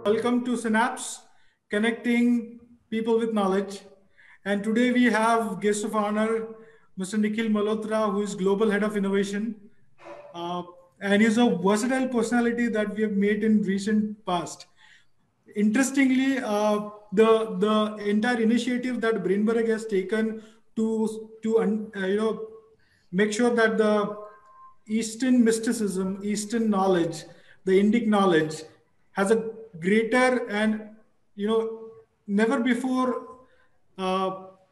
Welcome to Synapse, connecting people with knowledge. And today we have guest of honor, Mr. Nikhil Malhotra, who is Global Head of Innovation. Uh, and he's a versatile personality that we have met in recent past. Interestingly, the entire initiative that Brainberg has taken to make sure that the Eastern mysticism, Eastern knowledge, the Indic knowledge has a greater and never before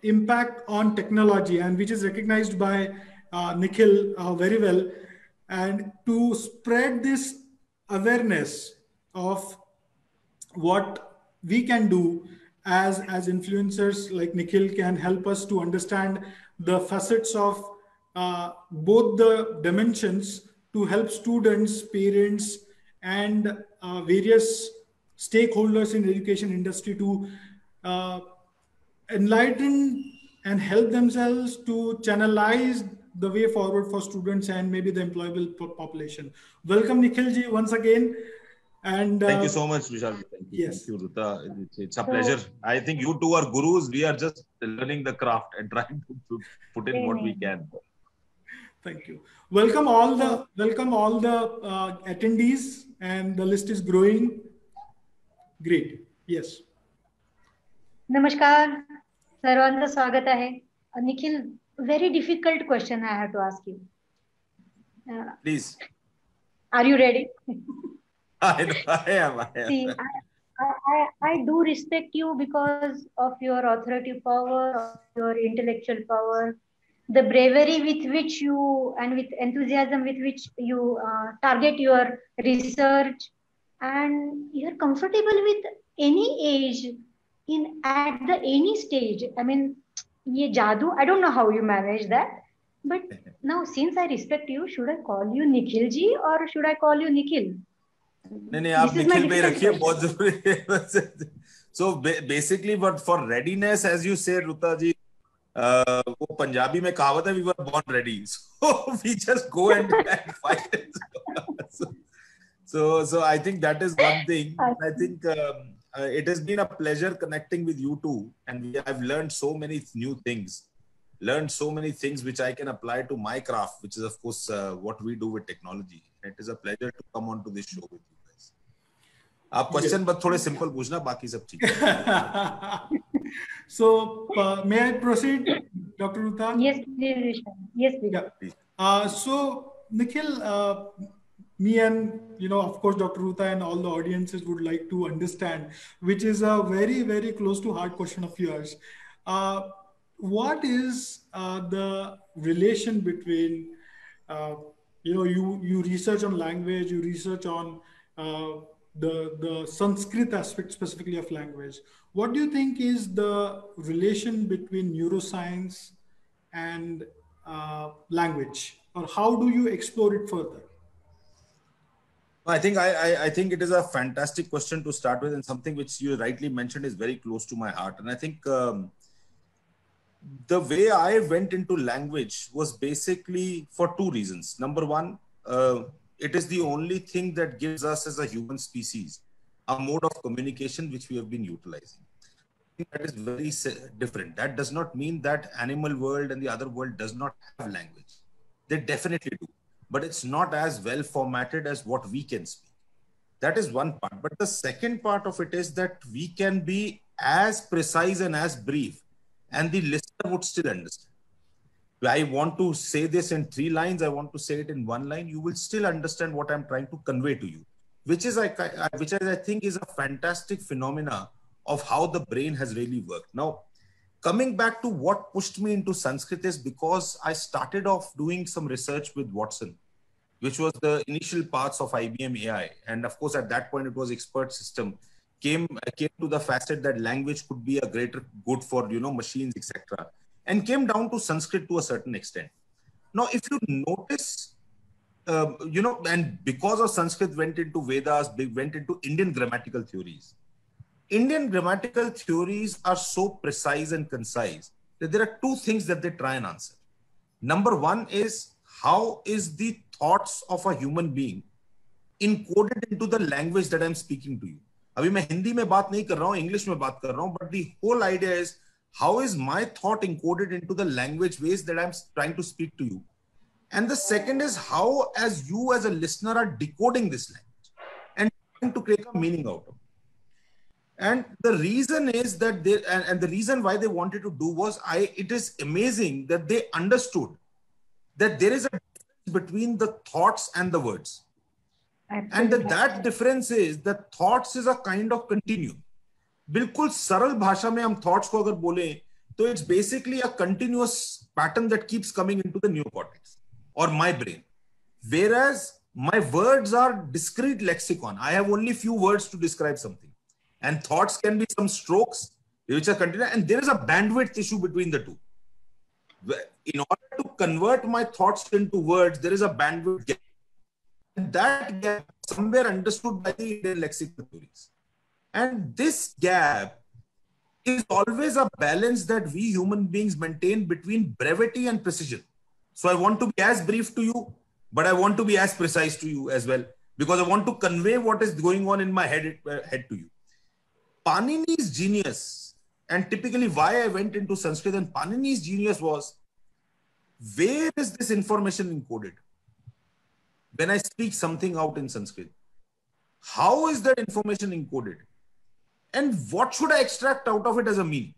impact on technology, and which is recognized by Nikhil very well, and to spread this awareness of what we can do as influencers like Nikhil can help us to understand the facets of both the dimensions to help students, parents, and various stakeholders in education industry to uh, enlighten and help themselves to channelize the way forward for students and maybe the employable population. Welcome, Nikhil ji, once again. And thank you so much, Vishal. Yes. Thank you, Ruta. It's a pleasure. I think you two are gurus. We are just learning the craft and trying to put in what we can. Thank you. Welcome all the attendees, and the list is growing. Great. Yes. नमस्कार, सर्वांचं स्वागत आहे. Nikhil, very difficult question I have to ask you. Please. Are you ready? I am. See, I do respect you because of your authoritative power, of your intellectual power, the bravery with which you and with enthusiasm with which you target your research, and you're comfortable with any age at the any stage. I mean, ye jadoo, I don't know how you manage that, but now since I respect you, should I call you Nikhil ji or should I call you Nikhil? नहीं आप निखिल पे रखिए, बहुत जरूरी है. So basically, but for readiness, as you say, Ruta ji, वो पंजाबी में कहावत है, we were born ready, so we just go and fight. So I think that is one thing. I think it has been a pleasure connecting with you two, and I've learned so many new things, which I can apply to my craft, which is of course what we do with technology. It is a pleasure to come on to this show with you guys. आप question बस थोड़े simple पूछना, बाकी सब ठीक है. So may I proceed, Dr. Ruta? Yes, please. Yes, please. Yeah. So Nikhil, me and of course Dr. Ruta and all the audiences would like to understand, which is a very, very close to heart question of yours. What is the relation between you research on language, you research on the Sanskrit aspect specifically of language. What do you think is the relation between neuroscience and language, or how do you explore it further? I think it is a fantastic question to start with, and something which you rightly mentioned is very close to my heart. And I think the way I went into language was basically for two reasons. Number one, it is the only thing that gives us as a human species a mode of communication which we have been utilizing. That is very different. That does not mean that animal world and the other world does not have language. They definitely do, but it's not as well formatted as what we can speak. That is one part. But the second part of it is that we can be as precise and as brief, and the listener would still understand. I want to say this in 3 lines, I want to say it in 1 line, you will still understand what I'm trying to convey to you, which I think is a fantastic phenomena of how the brain has really worked. Now, coming back to what pushed me into Sanskrit is because I started off doing some research with Watson, which was the initial parts of IBM AI. And of course, at that point, it was expert system. Came to the facet that language could be a greater good for, machines, etc. And came down to Sanskrit to a certain extent. Now, if you notice, and because of Sanskrit went into Vedas, went into Indian grammatical theories. Indian grammatical theories are so precise and concise that there are 2 things that they try and answer. Number 1 is, how is the thoughts of a human being encoded into the language that I'm speaking to you? अभी मैं हिंदी में बात नहीं कर रहा हूं, English में बात कर रहा हूं, but the whole idea is how is my thought encoded into the language ways that I'm trying to speak to you. And the second is how as you as a listener are decoding this language and trying to create a meaning out of it. And the reason is that they, and the reason why they wanted to do was, it is amazing that they understood that there is a difference between the thoughts and the words. And that difference is that thoughts is a kind of continuum. बिल्कुल सरल भाषा में हम thoughts को अगर बोले तो it's basically a continuous pattern that keeps coming into the neocortex और my brain, whereas my words are discrete lexicon. I have only few words to describe something, and thoughts can be some strokes which are continuous, and there is a bandwidth issue between the two. In order to convert my thoughts into words, there is a bandwidth gap, and that gap is somewhere understood by the Indian lexical theories. And this gap is always a balance that we human beings maintain between brevity and precision. So I want to be as brief to you, but I want to be as precise to you as well, because I want to convey what is going on in my head to you. Panini's genius, and typically why I went into Sanskrit, and Panini's genius was, where is this information encoded? When I speak something out in Sanskrit, how is that information encoded? And what should I extract out of it as a meaning?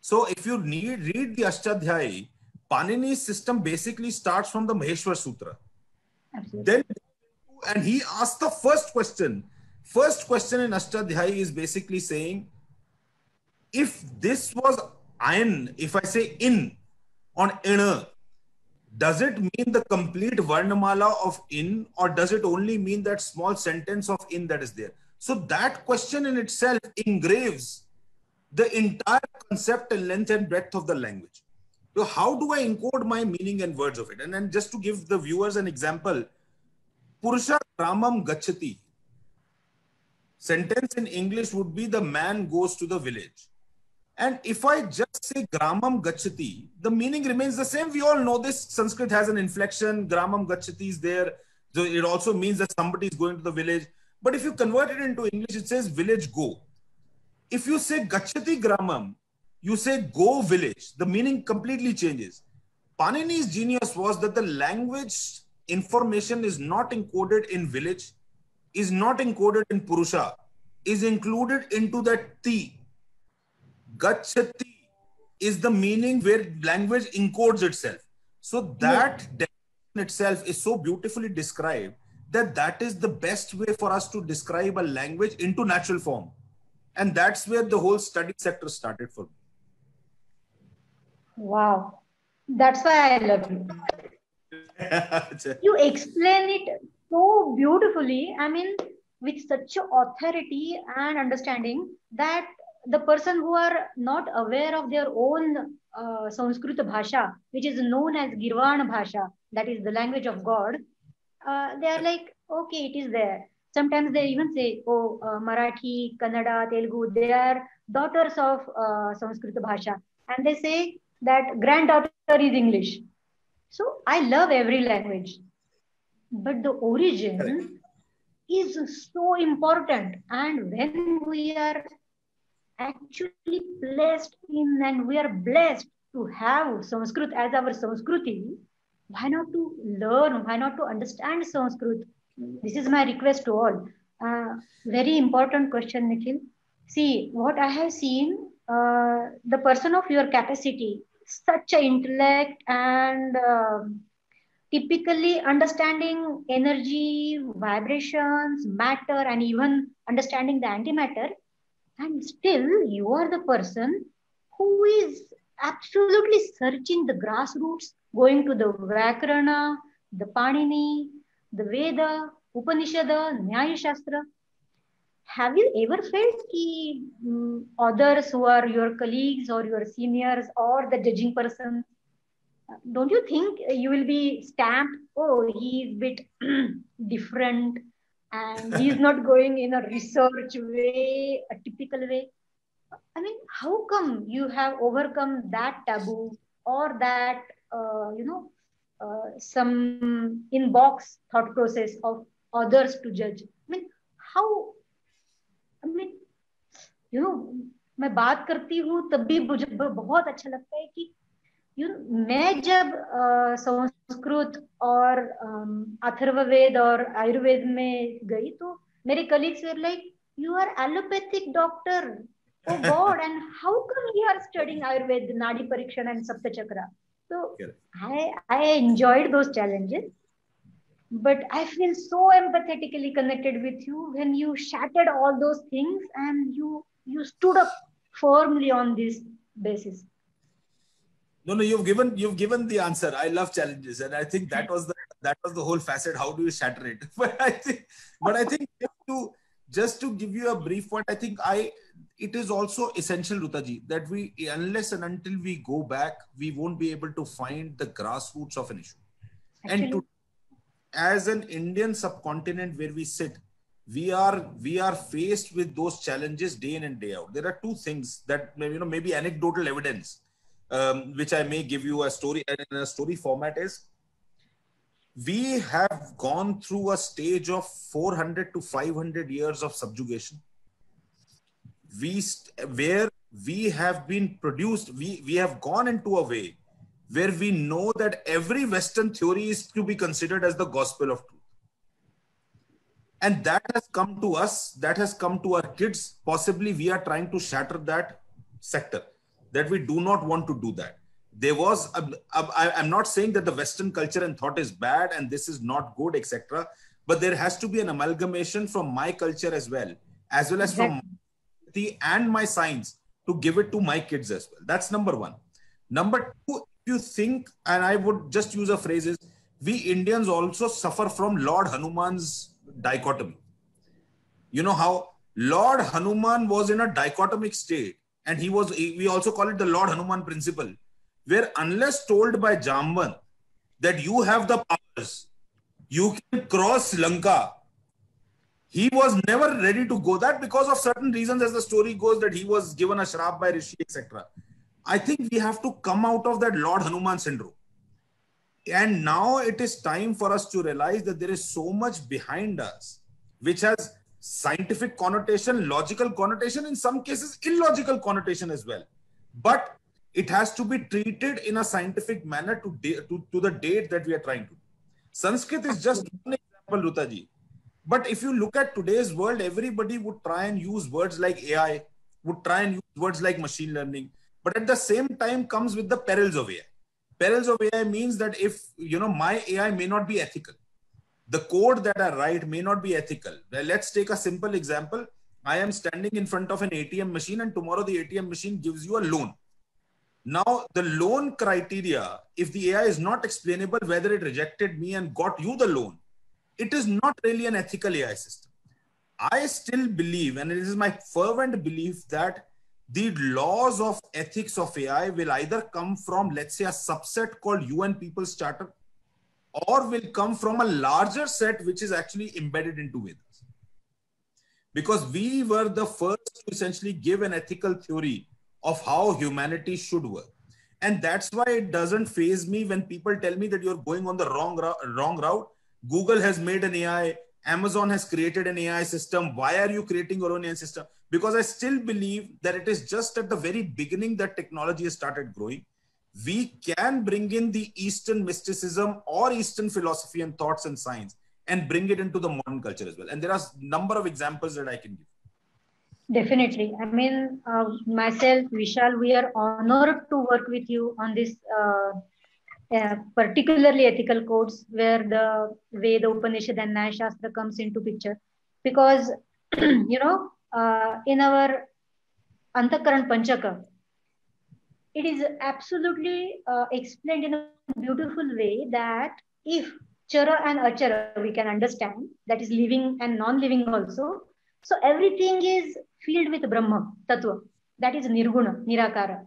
So if you read the Ashtadhyayi, Panini's system basically starts from the Maheshwar Sutra. Absolutely. Then, and he asks the first question. First question in Ashtadhyayi is basically saying, if this was ayin, if I say in on ina, does it mean the complete Varnamala of in, or does it only mean that small sentence of in that is there? So that question in itself engraves the entire concept and length and breadth of the language. So how do I encode my meaning and words of it? And then just to give the viewers an example, Purusha Gramam Gachati. Sentence in English would be the man goes to the village. And if I just say Gramam Gachati, the meaning remains the same. We all know this. Sanskrit has an inflection. Gramam Gachati is there. So it also means that somebody is going to the village. But if you convert it into English, it says village go. If you say Gachati Gramam, you say go village. The meaning completely changes. Panini's genius was that the language information is not encoded in village, is not encoded in Purusha, is included into that ti. Gachati is the meaning where language encodes itself. So that definition itself is so beautifully described that that is the best way for us to describe a language into natural form. And that's where the whole study sector started for me. Wow. That's why I love you. You explain it so beautifully. I mean, with such authority and understanding that the person who are not aware of their own Sanskrit Bhasha, which is known as Girvana Bhasha, that is the language of God, they are like, okay, it is there. Sometimes they even say, oh, Marathi, Kannada, Telugu, they are daughters of Sanskrit Bhasha. And they say that granddaughter is English. So I love every language. But the origin is so important. And when we are actually blessed in and we are blessed to have Sanskrit as our Sanskriti, why not to learn, why not to understand Sanskrit? This is my request to all. Very important question, Nikhil. See, what I have seen, the person of your capacity, such an intellect and typically understanding energy, vibrations, matter, and even understanding the antimatter, and still you are the person who is absolutely searching the grassroots, going to the Vyakarana, the Panini, the Veda, Upanishada, Nyaya Shastra. Have you ever felt ki others who are your colleagues or your seniors or the judging person, don't you think you will be stamped, oh, he is a bit different and he is not going in a research way, a typical way? I mean, how come you have overcome that taboo or that, some inbox thought process of others to judge? I mean, how I mean, you know, मैं बात करती हूँ तब भी मुझे बहुत अच्छा लगता है कि मैं जब संस्कृत और अथर्ववेद और आयुर्वेद में गई तो मेरे colleagues were like, you are allopathic doctor, oh god, and how come you are studying ayurveda, nadi parikshan and sapta chakra? So I enjoyed those challenges, but I feel so empathetically connected with you when you shattered all those things and you stood up firmly on this basis. No, you've given the answer. I love challenges, and I think that was the whole facet. How do you shatter it? But I think just to give you a brief point, I think it is also essential, Rutaji, that we, unless and until we go back, we won't be able to find the grassroots of an issue. Actually, and as an Indian subcontinent where we sit, we are faced with those challenges day in and day out. There are two things that maybe anecdotal evidence. Which I may give you a story in a story format is, we have gone through a stage of 400 to 500 years of subjugation. Where we have been produced, we have gone into a way where we know that every Western theory is to be considered as the gospel of truth. And that has come to us, that has come to our kids. Possibly we are trying to shatter that sector, that we do not want to do that. There was, I'm not saying that the Western culture and thought is bad and this is not good, etc. But there has to be an amalgamation from my culture as well as from the and my science to give it to my kids as well. That's number one. Number two, if you think, and I would just use a phrase, is we Indians also suffer from Lord Hanuman's dichotomy. You know how Lord Hanuman was in a dichotomic state. And we also call it the Lord Hanuman principle, where unless told by Jamban that you have the powers, you can cross Lanka, he was never ready to go that because of certain reasons, as the story goes, that he was given a shrap by Rishi, etc. I think we have to come out of that Lord Hanuman syndrome. And now it is time for us to realize that there is so much behind us, which has scientific connotation, logical connotation, in some cases illogical connotation as well. But it has to be treated in a scientific manner to the date that we are trying to. Sanskrit is just one example, Rutaji. But if you look at today's world, everybody would try and use words like AI, would try and use words like machine learning. But at the same time comes with the perils of AI. Perils of AI means that if, my AI may not be ethical. The code that I write may not be ethical. Well, let's take a simple example. I am standing in front of an ATM machine and tomorrow the ATM machine gives you a loan. Now, the loan criteria, if the AI is not explainable whether it rejected me and got you the loan, it is not really an ethical AI system. I still believe, and it is my fervent belief, that the laws of ethics of AI will either come from, let's say, a subset called UN People's Charter, or will come from a larger set which is actually embedded into Vedas. Because we were the first to essentially give an ethical theory of how humanity should work. And that's why it doesn't faze me when people tell me that you're going on the wrong route. Google has made an AI, Amazon has created an AI system. Why are you creating your own AI system? Because I still believe that it is just at the very beginning that technology has started growing. We can bring in the Eastern mysticism or Eastern philosophy and thoughts and science and bring it into the modern culture as well. And there are a number of examples that I can give. Definitely. I mean, myself, Vishal, we are honored to work with you on this particularly ethical codes where the Veda, Upanishad and Nyaya Shastra comes into picture. Because, in our Antakaran Panchaka, it is absolutely explained in a beautiful way that if Chara and Achara we can understand, that is living and non-living also. So everything is filled with Brahma, Tattva, that is Nirguna, Nirakara.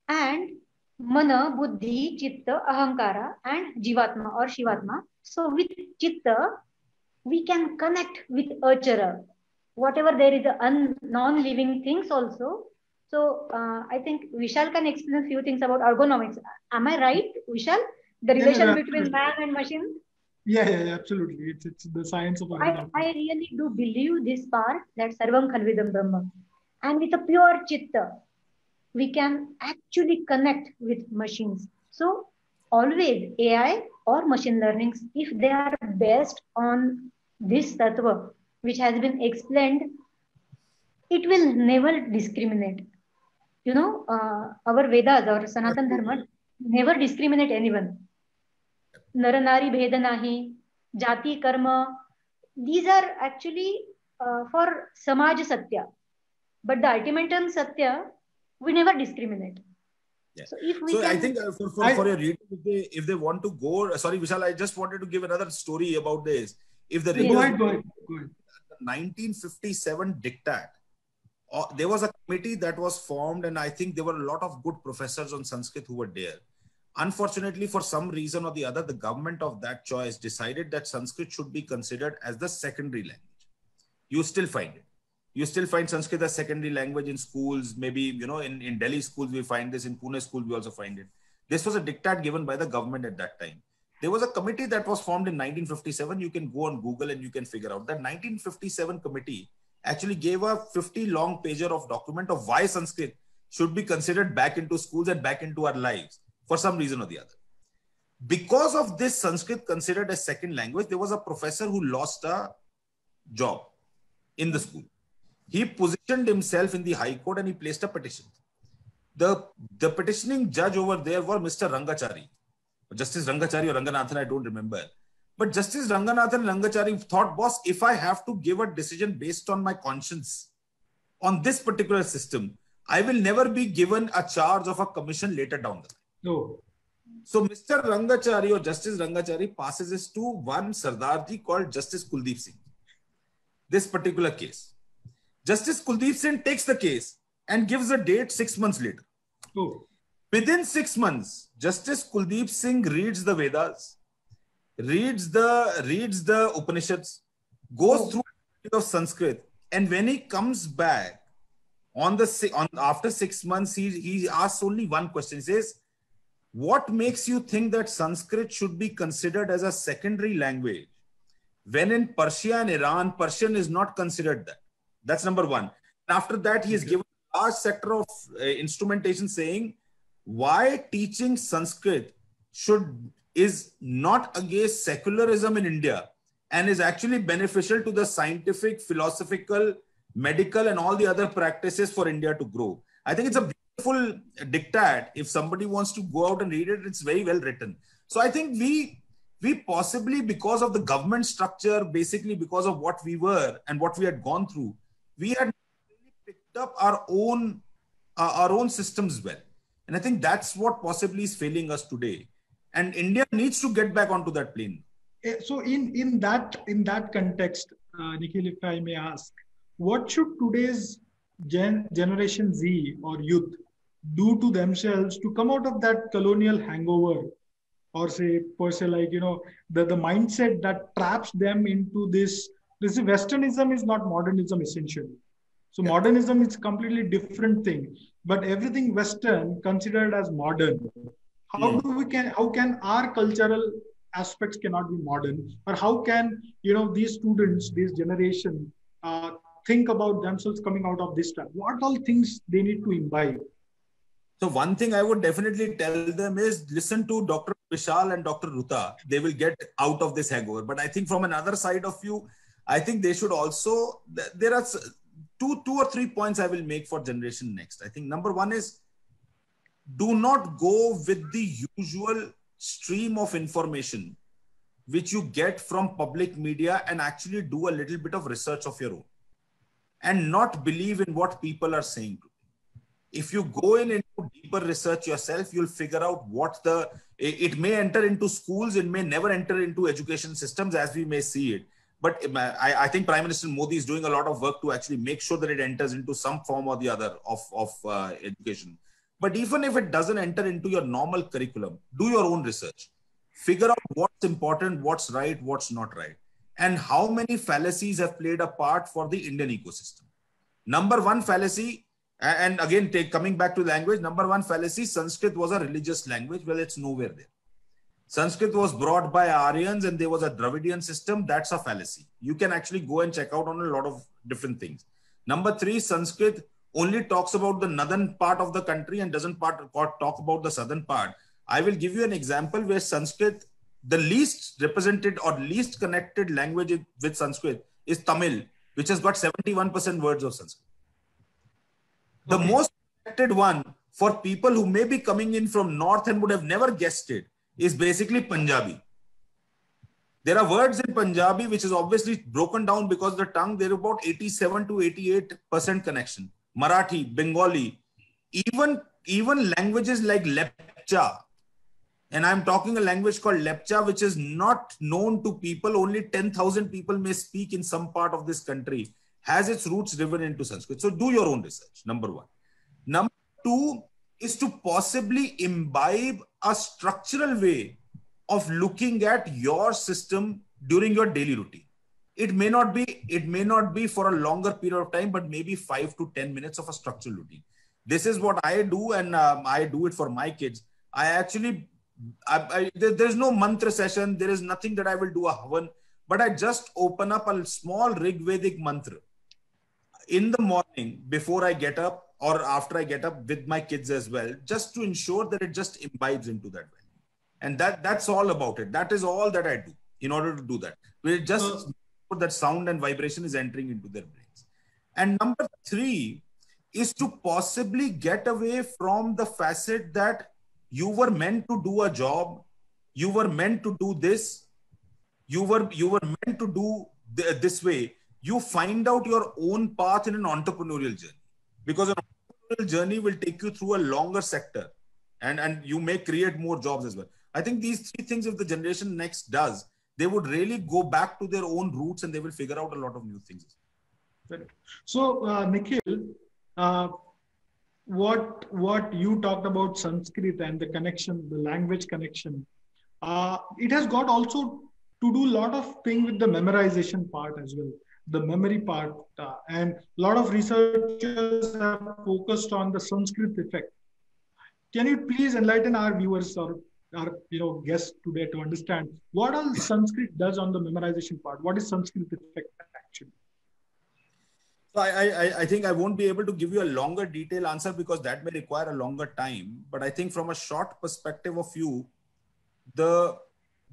And Mana, Buddhi, Chitta, Ahankara and Jivatma or Shivatma. So with Chitta, we can connect with Achara. Whatever there is a non-living things also. So I think Vishal can explain a few things about ergonomics. Am I right, Vishal? The relation between man and machine? Yeah, absolutely. It's the science of I really do believe this part that Sarvam Khalvidam Brahma. And with a pure chitta, we can actually connect with machines. So always AI or machine learnings, if they are based on this tattva, which has been explained, it will never discriminate. Our Vedas or Sanatan Dharma never discriminate anyone. Naranari Bheda Nahi, Jati Karma, these are actually for Samaj Satya. But the ultimate Satya, we never discriminate. Yeah. So if we So I can, think for your readers, if they want to go, sorry, Vishal, I just wanted to give another story about this. If the Go readers, ahead. the 1957 diktat, there was a committee that was formed, and I think there were a lot of good professors on Sanskrit who were there. Unfortunately, for some reason or the other, the government of that choice decided that Sanskrit should be considered as the secondary language. You still find it. You still find Sanskrit as secondary language in schools. Maybe, in Delhi schools, we find this. In Pune schools, we also find it. This was a diktat given by the government at that time. There was a committee that was formed in 1957. You can go on Google and you can figure out that 1957 committee actually gave a 50 long pager of document of why Sanskrit should be considered back into schools and back into our lives for some reason or the other. Because of this Sanskrit considered as second language, there was a professor who lost a job in the school. He positioned himself in the High Court and he placed a petition. The petitioning judge over there was Mr. Rangachari. Justice Rangachari or Ranganathan, I don't remember. But Justice Ranganathan Rangachari thought, boss, if I have to give a decision based on my conscience on this particular system, I will never be given a charge of a commission later down the line. No. So Mr. Rangachari or Justice Rangachari passes this to one Sardarji called Justice Kuldeep Singh. This particular case. Justice Kuldeep Singh takes the case and gives a date 6 months later. Oh. Within 6 months, Justice Kuldeep Singh reads the Vedas, reads the Upanishads, goes through of Sanskrit, and when he comes back after 6 months, he asks only one question. He says, "What makes you think that Sanskrit should be considered as a secondary language when in Persia and Iran, Persian is not considered that?" That's number one. After that, he has given a large sector of instrumentation saying why teaching Sanskrit is not against secularism in India and is actually beneficial to the scientific, philosophical, medical, and all the other practices for India to grow. I think it's a beautiful diktat. If somebody wants to go out and read it, it's very well written. So I think we possibly, because of the government structure, basically because of what we were and what we had gone through, we had really picked up our own systems well. And I think that's what possibly is failing us today. And India needs to get back onto that plane. So in that context, Nikhil, if I may ask, what should today's generation Z or youth do to themselves to come out of that colonial hangover, or say per se, like, the mindset that traps them into this Westernism is not modernism essentially. So modernism is completely different thing, but everything Western considered as modern. How can our cultural aspects cannot be modern, or how can these students, this generation, think about themselves coming out of this time? What all things they need to imbibe? So one thing I would definitely tell them is listen to Dr. Vishal and Dr. Ruta. They will get out of this hangover. But I think from another side of view, I think they should also, there are two or three points I will make for generation next. I think number one is, do not go with the usual stream of information which you get from public media, and actually do a little bit of research of your own and not believe in what people are saying. If you go into deeper research yourself, you'll figure out it may enter into schools, it may never enter into education systems as we may see it. But I think Prime Minister Modi is doing a lot of work to actually make sure that it enters into some form or the other of education. But even if it doesn't enter into your normal curriculum, do your own research. Figure out what's important, what's right, what's not right, and how many fallacies have played a part for the Indian ecosystem. Number one fallacy, and again, coming back to language, number one fallacy, Sanskrit was a religious language. Well, it's nowhere there. Sanskrit was brought by Aryans and there was a Dravidian system. That's a fallacy. You can actually go and check out on a lot of different things. Number three, Sanskrit only talks about the northern part of the country and doesn't talk about the southern part. I will give you an example where Sanskrit, the least represented or least connected language with Sanskrit is Tamil, which has got 71% words of Sanskrit. The most connected one for people who may be coming in from north and would have never guessed it is basically Punjabi. There are words in Punjabi which is obviously broken down because of the tongue. There are about 87 to 88% connection. Marathi, Bengali, even languages like Lepcha. And I'm talking a language called Lepcha, which is not known to people. Only 10,000 people may speak in some part of this country, has its roots driven into Sanskrit. So do your own research, number one. Number two is to possibly imbibe a structural way of looking at your system during your daily routine. It may not be for a longer period of time, but maybe 5 to 10 minutes of a structural routine. This is what I do, and I do it for my kids. There's no mantra session. There is nothing that I will do a havan, but I just open up a small Rigvedic mantra in the morning before I get up or after I get up with my kids as well, just to ensure that it just imbibes into that value. And that's all about it. That is all that I do in order to do that. We just that sound and vibration is entering into their brains. And number three is to possibly get away from the facet that you were meant to do a job, you were meant to do this, you were meant to do this way. You find out your own path in an entrepreneurial journey, because an entrepreneurial journey will take you through a longer sector, and you may create more jobs as well. I think these three things, if the generation next does, they would really go back to their own roots and they will figure out a lot of new things. So, Nikhil, what you talked about Sanskrit and the connection, the language connection, it has got also to do a lot of thing with the memorization part as well, the memory part, and a lot of researchers have focused on the Sanskrit effect. Can you please enlighten our viewers or our guests today to understand what all Sanskrit does on the memorization part? What is Sanskrit effect actually? So I think I won't be able to give you a longer detailed answer because that may require a longer time. But I think from a short perspective of view,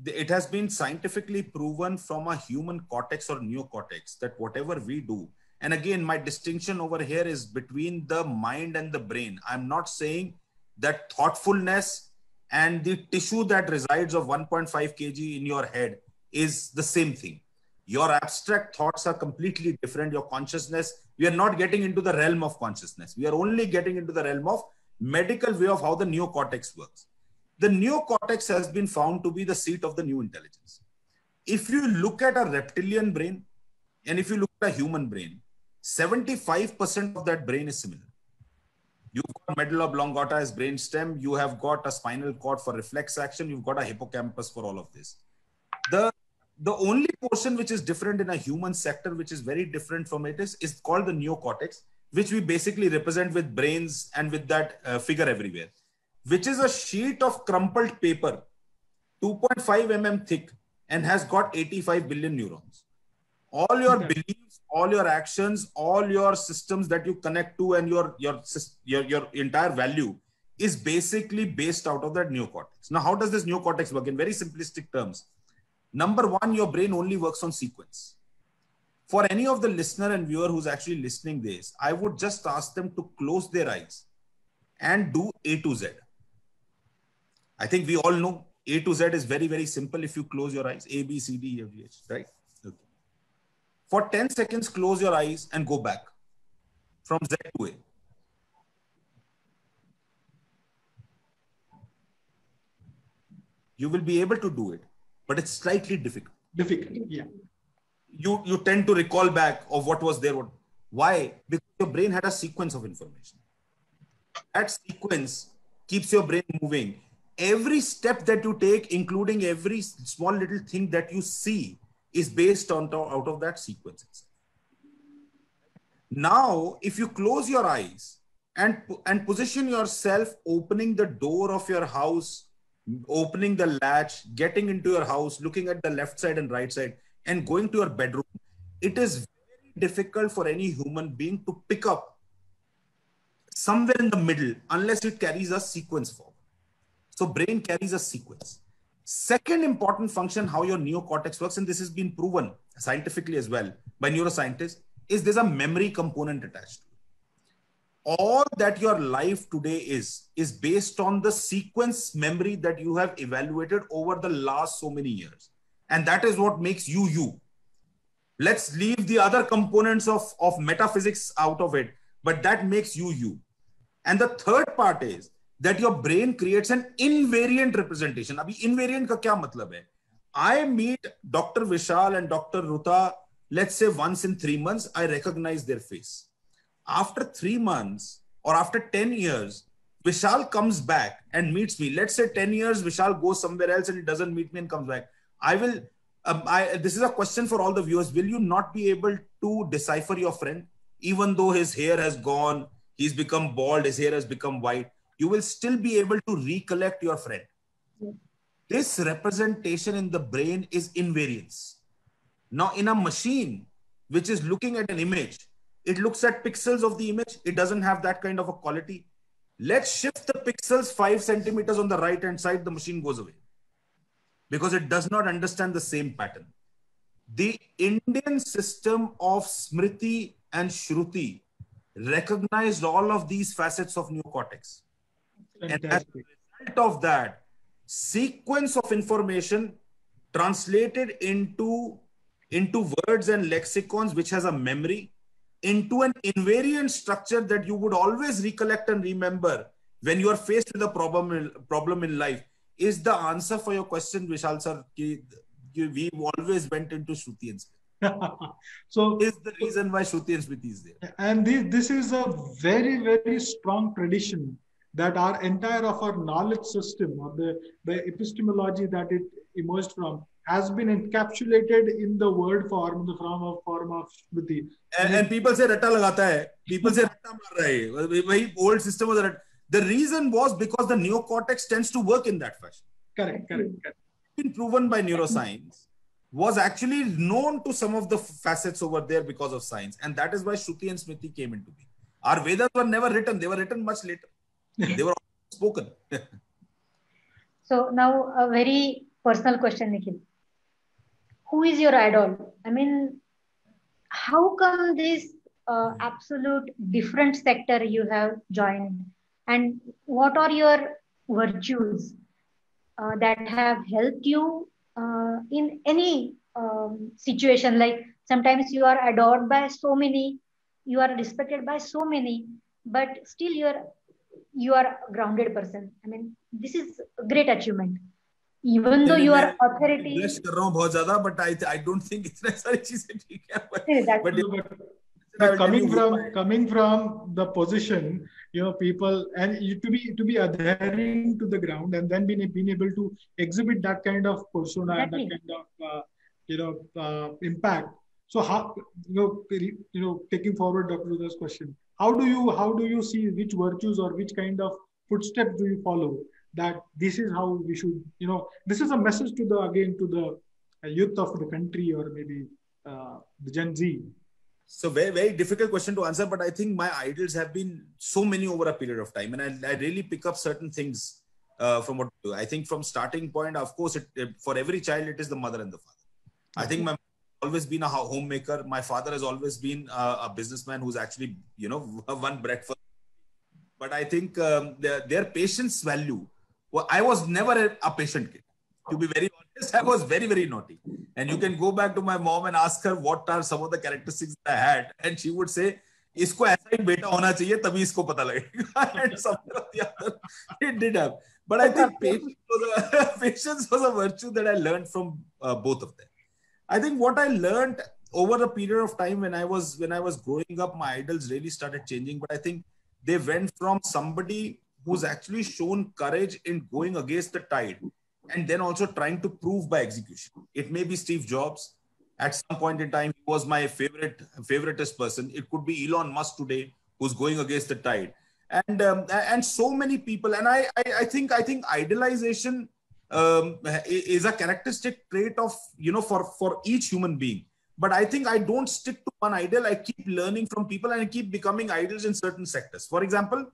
it has been scientifically proven from a human cortex or neocortex that whatever we do, and again, my distinction over here is between the mind and the brain. I'm not saying that thoughtfulness and the tissue that resides of 1.5 kg in your head is the same thing. Your abstract thoughts are completely different. Your consciousness, we are not getting into the realm of consciousness. We are only getting into the realm of medical way of how the neocortex works. The neocortex has been found to be the seat of the new intelligence. If you look at a reptilian brain and if you look at a human brain, 75% of that brain is similar. You've got medulla oblongata as brainstem. You have got a spinal cord for reflex action. You've got a hippocampus for all of this. The only portion which is different in a human sector, which is very different from it, is called the neocortex, which we basically represent with brains and with that figure everywhere, which is a sheet of crumpled paper, 2.5 mm thick, and has got 85 billion neurons. All your beliefs, all your actions, all your systems that you connect to, and your entire value is basically based out of that neocortex. Now, how does this neocortex work? In very simplistic terms, number one, your brain only works on sequence. For any of the listener and viewer who's actually listening this, I would just ask them to close their eyes and do A to Z. I think we all know A to Z is very, very simple if you close your eyes. A, B, C, D, E, F, G, H, right? Okay. For 10 seconds, close your eyes and go back from Z to A. You will be able to do it, but it's slightly difficult. Yeah. You tend to recall back of what was there. Why? Because your brain had a sequence of information. That sequence keeps your brain moving. Every step that you take, including every small little thing that you see, is based on out of that sequence itself. Now, if you close your eyes and position yourself opening the door of your house, opening the latch, getting into your house, looking at the left side and right side, and going to your bedroom. It is very difficult for any human being to pick up somewhere in the middle unless it carries a sequence forward. So brain carries a sequence. Second important function, how your neocortex works, and this has been proven scientifically as well by neuroscientists, is there's a memory component attached. All that your life today is based on the sequence memory that you have evaluated over the last so many years. And that is what makes you, you. Let's leave the other components of metaphysics out of it, but that makes you, you. And the third part is that your brain creates an invariant representation. Abhi invariant ka kya matlab hai? I meet Dr. Vishal and Dr. Ruta, let's say once in 3 months, I recognize their face. After 3 months or after 10 years, Vishal comes back and meets me. Let's say 10 years, Vishal goes somewhere else and he doesn't meet me and comes back. I will, this is a question for all the viewers. Will you not be able to decipher your friend? Even though his hair has gone, he's become bald, his hair has become white, you will still be able to recollect your friend. Yeah. This representation in the brain is invariance. Now, in a machine which is looking at an image, it looks at pixels of the image. It doesn't have that kind of a quality. Let's shift the pixels 5 centimeters on the right hand side, the machine goes away because it does not understand the same pattern. The Indian system of Smriti and Shruti recognized all of these facets of neocortex. Fantastic. And as a result of that, sequence of information translated into words and lexicons, which has a memory, into an invariant structure that you would always recollect and remember when you are faced with a problem in life, is the answer for your question, Vishal sir. We always went into Shruti and Smriti. So is the reason why Shruti and Smriti is there. And this is a very, very strong tradition that our entire of our knowledge system, or the epistemology that it emerged from, has been encapsulated in the word form, the form of Shruti. And people say ratta lagata hai. People say ratta mar raha hai. Wahi old system was ratta. The reason was because the neocortex tends to work in that fashion. Correct. Been proven by neuroscience, was actually known to some of the facets over there because of science. And that is why Shruti and Smriti came into being. Our Vedas were never written. They were written much later. They were spoken. So now a very personal question, Nikhil. Who is your idol? I mean, how come this absolute different sector you have joined? And what are your virtues that have helped you in any situation? Like sometimes you are adored by so many, you are respected by so many, but still you are a grounded person. I mean, this is a great achievement. Even though you are authority. But I don't think it's coming from the position, people, and you to be adhering to the ground and then being able to exhibit that kind of persona and that kind of impact. So how taking forward Dr. Ruda's question, how do you see which virtues or which kind of footsteps do you follow? That this is how we should, this is a message to the youth of the country, or maybe the Gen Z. So very, very difficult question to answer, but I think my idols have been so many over a period of time, and I really pick up certain things from what I do. I think from starting point, of course, for every child, it is the mother and the father. I think my mother has always been a homemaker. My father has always been a businessman who's actually, won breakfast. But I think their patience value. Well, I was never a patient kid. To be very honest, I was very, very naughty. And you can go back to my mom and ask her what are some of the characteristics that I had. And she would say, isko aisa hi beta hona chahiye, tabhi isko pata lagega. And somewhere or the other, it did have. But I think patience was a virtue that I learned from both of them. I think what I learned over a period of time when I was growing up, my idols really started changing. But I think they went from somebody who's actually shown courage in going against the tide and then also trying to prove by execution. It may be Steve Jobs. At some point in time, he was my favoriteest person. It could be Elon Musk today, who's going against the tide. And so many people. And I think idolization is a characteristic trait of, for each human being. But I think I don't stick to one ideal. I keep learning from people and I keep becoming idols in certain sectors. For example,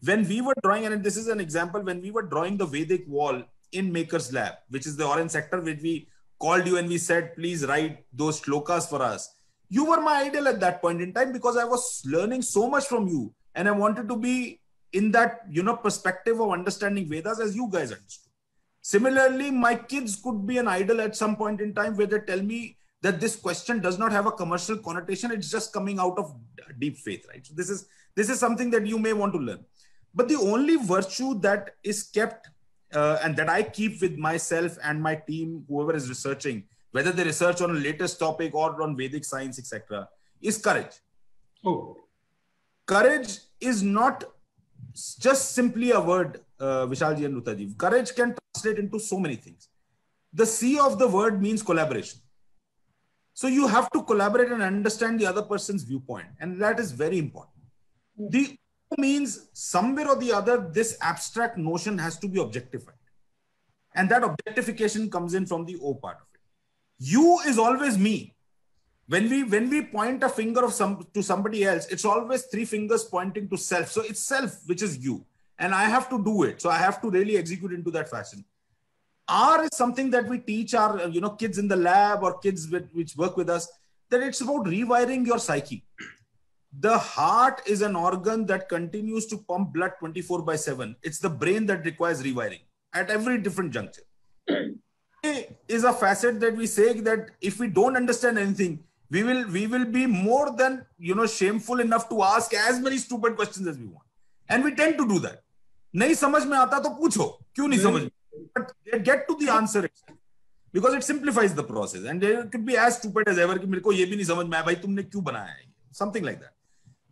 when we were drawing, and this is an example, when we were drawing the Vedic wall in Maker's Lab, which is the orange sector, which we called you and we said, please write those shlokas for us. You were my idol at that point in time because I was learning so much from you. And I wanted to be in that, perspective of understanding Vedas as you guys understood. Similarly, my kids could be an idol at some point in time where they tell me that this question does not have a commercial connotation. It's just coming out of deep faith, right? So this is something that you may want to learn. But the only virtue that is kept and that I keep with myself and my team, whoever is researching, whether they research on a latest topic or on Vedic science, etc., is courage. Oh. Courage is not just simply a word, Vishalji and Rutaji. Courage can translate into so many things. The C of the word means collaboration. So you have to collaborate and understand the other person's viewpoint. And that is very important. The O means somewhere or the other, this abstract notion has to be objectified. And that objectification comes in from the O part of it. You is always me. When we point a finger to somebody else, it's always three fingers pointing to self. So it's self, which is you. And I have to do it. So I have to really execute into that fashion. R is something that we teach our kids in the lab or kids which work with us, that it's about rewiring your psyche. The heart is an organ that continues to pump blood 24/7. It's the brain that requires rewiring at every different juncture. Is a facet that we say that if we don't understand anything, we will be more than shameful enough to ask as many stupid questions as we want, and we tend to do that. नहीं समझ में आता तो पूछो, क्यों नहीं समझ में? But get to the answer itself, because it simplifies the process, and it could be as stupid as ever कि मेरे को ये भी नहीं समझ में आया भाई तुमने क्यों बनाया है, something like that.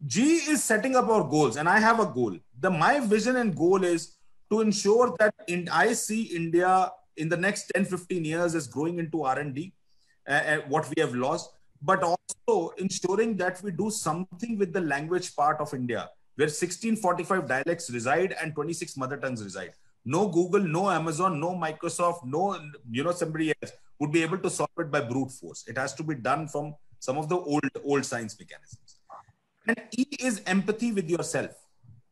G is setting up our goals, and I have a goal. My vision and goal is to ensure that I see India in the next 10-15 years is growing into R&D, what we have lost, but also ensuring that we do something with the language part of India, where 1645 dialects reside and 26 mother tongues reside. No Google, no Amazon, no Microsoft, no somebody else would be able to solve it by brute force. It has to be done from some of the old science mechanisms. And E is empathy with yourself.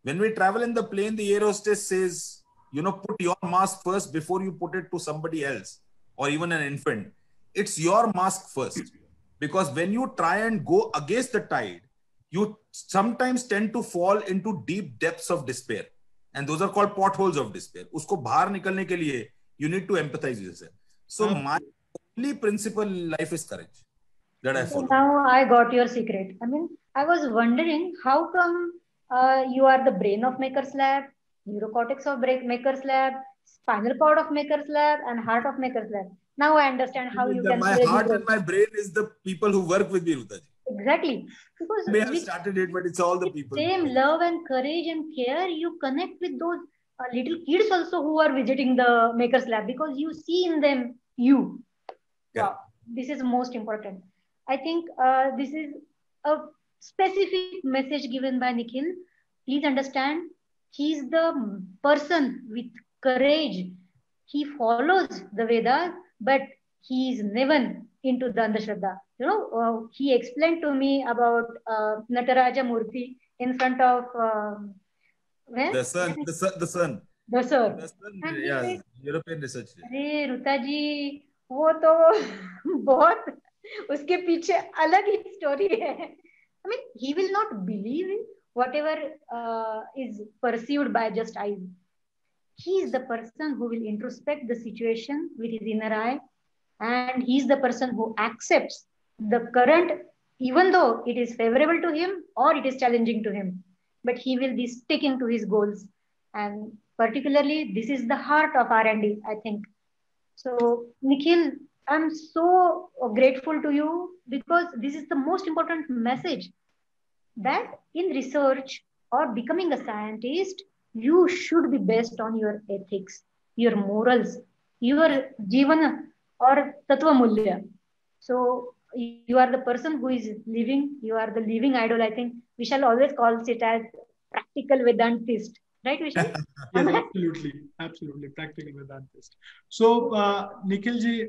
When we travel in the plane, the air hostess says, put your mask first before you put it to somebody else or even an infant. It's your mask first. Because when you try and go against the tide, you sometimes tend to fall into deep depths of despair. And those are called potholes of despair. Usko bahar nikalne ke liye, you need to empathize with yourself. So my only principle in life is courage that I follow. Now I got your secret. I was wondering how come you are the brain of Maker's Lab, neurocortex of Maker's Lab, spinal cord of Maker's Lab, and heart of Maker's Lab. Now I understand how you can. My heart and my brain is the people who work with me, Rutaji. Exactly. Because may have started it, but it's all the people. Same love and courage and care, you connect with those little kids also who are visiting the Maker's Lab, because you see in them you. Yeah. Wow. This is most important. I think this is a specific message given by Nikhil. Please understand, he is the person with courage. He follows the Vedas, but he is never into the Andhashraddha. He explained to me about Nataraja Murthy in front of where? The sun. The sun. Yeah, European research. अरे रुता जी, वो तो बहुत उसके पीछे अलग ही story है. He will not believe in whatever is perceived by just eyes. He is the person who will introspect the situation with his inner eye, and he is the person who accepts the current, even though it is favorable to him or it is challenging to him, but he will be sticking to his goals. And particularly, this is the heart of R&D, I think. So, Nikhil, I'm so grateful to you, because this is the most important message, that in research or becoming a scientist, you should be based on your ethics, your morals, your jivana or tattva mulya. So you are the person who is living, you are the living idol. I think we shall always call it as practical Vedantist. Right, Vishal? Yes, absolutely. Absolutely. Practical Vedantist. So, Nikhilji,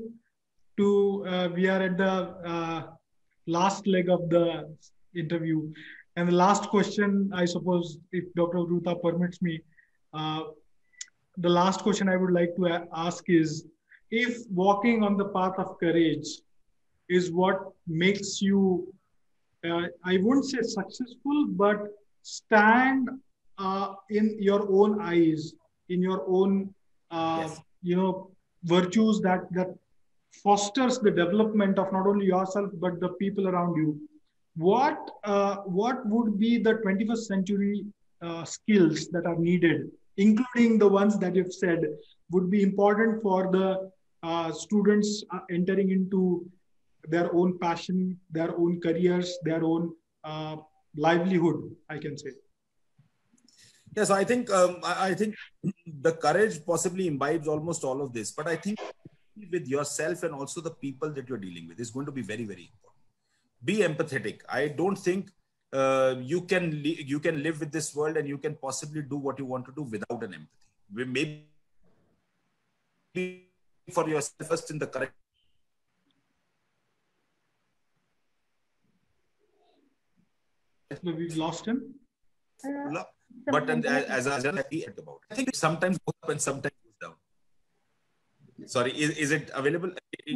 we are at the last leg of the interview. And the last question, I suppose, if Dr. Ruta permits me, uh, the last question I would like to ask is, if walking on the path of courage is what makes you, I won't say successful, but stand in your own eyes, in your own, Yes. virtues that fosters the development of not only yourself but the people around you. What would be the 21st century skills that are needed, including the ones that you've said would be important for the students entering into their own passion, their own careers, their own livelihood, I can say. Yes, I think the courage possibly imbibes almost all of this, but I think with yourself and also the people that you're dealing with is going to be very, very important. Be empathetic. I don't think you can live with this world and you can possibly do what you want to do without an empathy. Maybe for yourself first in the correct. We've lost him. But as I about, I think it sometimes goes up and sometimes goes down. Sorry, is it available?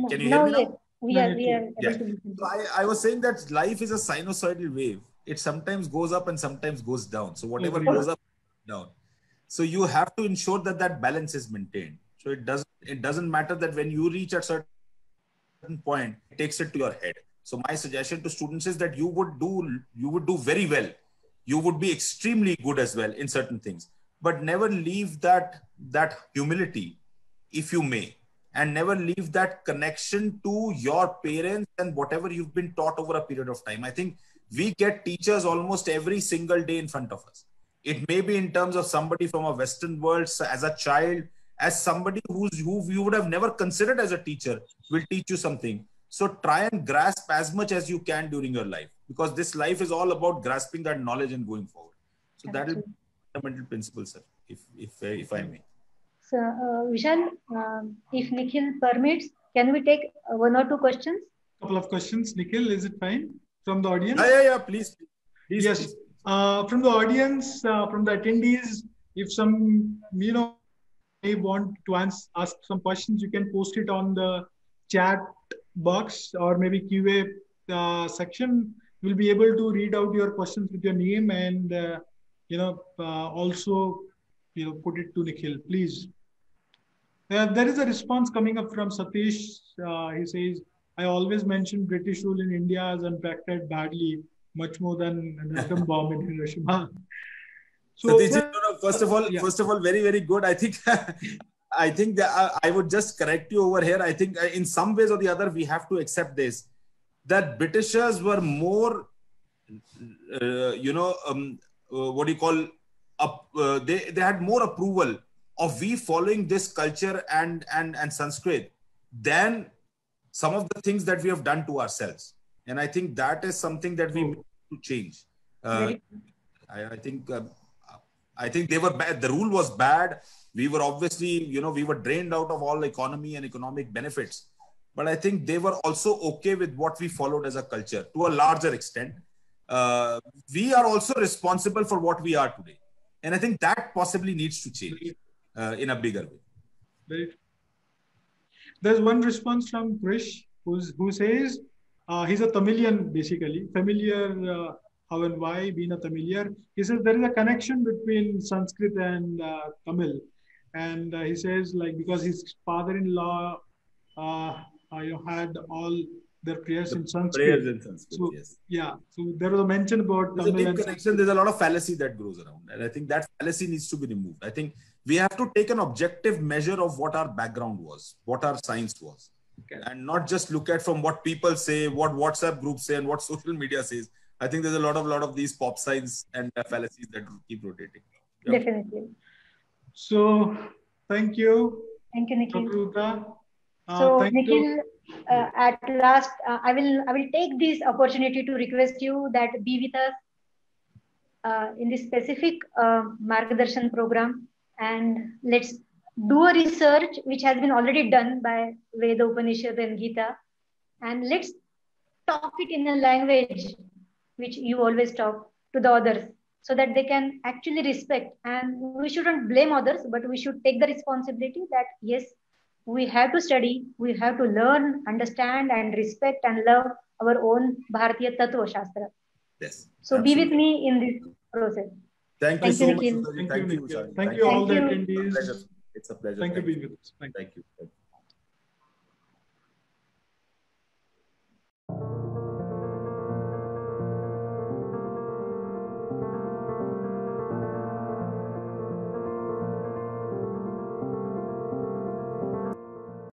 Can you hear me now? We are Yeah. So I was saying that life is a sinusoidal wave. It sometimes goes up and sometimes goes down. So whatever goes up, down. So you have to ensure that that balance is maintained. So it doesn't matter that when you reach a certain point, it takes it to your head. So my suggestion to students is that you would do very well. You would be extremely good as well in certain things, but never leave that humility, if you may, and never leave that connection to your parents and whatever you've been taught over a period of time. I think we get teachers almost every single day in front of us. It may be in terms of somebody from a Western world as a child, as somebody who you would have never considered as a teacher will teach you something. So try and grasp as much as you can during your life, because this life is all about grasping that knowledge and going forward. So that is fundamental principle, sir, if I may. So, Vishal, if Nikhil permits, can we take one or two questions? Couple of questions. Nikhil, is it fine from the audience? Yeah, please. Yes. Please. From the audience, from the attendees, if some, may want to ask some questions, you can post it on the chat box or maybe QA section. We'll be able to read out your questions with your name and, also, put it to Nikhil, please. There is a response coming up from Satish. He says, I always mention British rule in India has impacted badly, much more than an atom bomb in Hiroshima. So, first of all, very, very good. I think that I would just correct you over here. I think in some ways or the other, we have to accept this, that Britishers were more, they had more approval of we following this culture and Sanskrit than some of the things that we have done to ourselves. And I think that is something that we need to change. I think they were bad. The rule was bad. We were obviously, we were drained out of all economy and economic benefits. But I think they were also okay with what we followed as a culture to a larger extent. We are also responsible for what we are today. And I think that possibly needs to change in a bigger way. Very. There's one response from Krish who says he's a Tamilian, basically, familiar how and why being a Tamilian. He says there is a connection between Sanskrit and Tamil. And he says, because his father-in-law had all their prayers in Sanskrit. So, yes. Yeah. So there was a mention about There's Tamil a deep connection. There's a lot of fallacy that grows around. And I think that fallacy needs to be removed. I think we have to take an objective measure of what our background was, what our science was. Okay. And not just look at from what people say, what WhatsApp groups say, and what social media says. I think there's a lot of these pop science and fallacies that keep rotating. Yeah. Definitely. So, thank you. Thank you, Nikhil. So, Nikhil, at last, I will take this opportunity to request you that be with us in this specific Margadarshan program, and let's do a research which has been already done by Veda, Upanishad and Gita, and let's talk it in a language which you always talk to the others, so that they can actually respect. And we shouldn't blame others, but we should take the responsibility that yes, we have to study, we have to learn, understand, and respect and love our own Bharatiya Tattva Shastra. Yes. So absolutely. be with me in this process. Thank you so much. Nikhil. Thank you, Shani. thank you all the Thank you. attendees. It's a pleasure. Thank you for being with us. Thank you. Thank you.